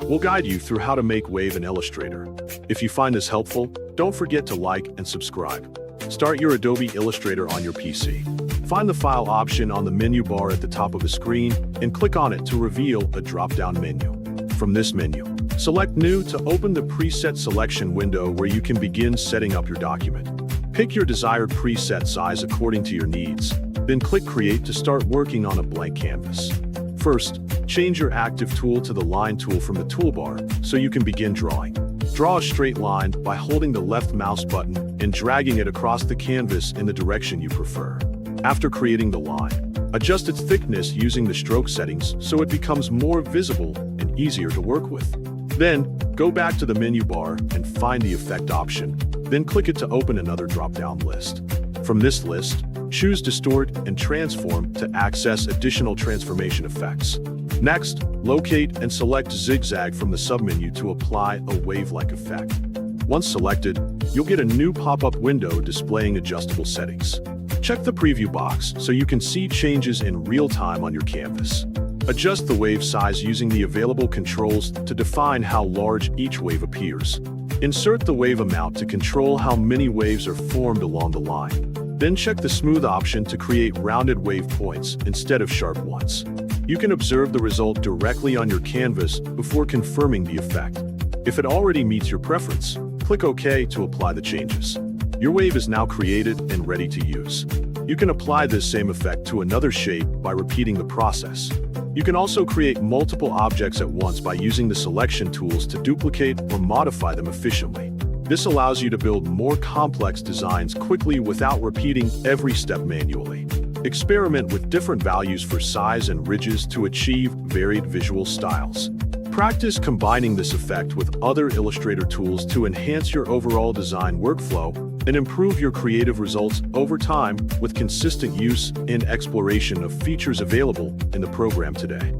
We'll guide you through how to make wave in Illustrator. If you find this helpful, don't forget to like and subscribe. Start your Adobe Illustrator on your PC. Find the File option on the menu bar at the top of the screen and click on it to reveal a drop-down menu. From this menu, select New to open the preset selection window where you can begin setting up your document. Pick your desired preset size according to your needs, then click Create to start working on a blank canvas. First, change your active tool to the line tool from the toolbar so you can begin drawing. Draw a straight line by holding the left mouse button and dragging it across the canvas in the direction you prefer. After creating the line, adjust its thickness using the stroke settings so it becomes more visible and easier to work with. Then, go back to the menu bar and find the Effect option, then click it to open another drop-down list. From this list, choose Distort and Transform to access additional transformation effects. Next, locate and select Zigzag from the submenu to apply a wave-like effect. Once selected, you'll get a new pop-up window displaying adjustable settings. Check the preview box so you can see changes in real time on your canvas. Adjust the wave size using the available controls to define how large each wave appears. Insert the wave amount to control how many waves are formed along the line. Then check the Smooth option to create rounded wave points instead of sharp ones. You can observe the result directly on your canvas before confirming the effect. If it already meets your preference, click OK to apply the changes. Your wave is now created and ready to use. You can apply this same effect to another shape by repeating the process. You can also create multiple objects at once by using the selection tools to duplicate or modify them efficiently. This allows you to build more complex designs quickly without repeating every step manually. Experiment with different values for size and ridges to achieve varied visual styles. Practice combining this effect with other Illustrator tools to enhance your overall design workflow and improve your creative results over time with consistent use and exploration of features available in the program today.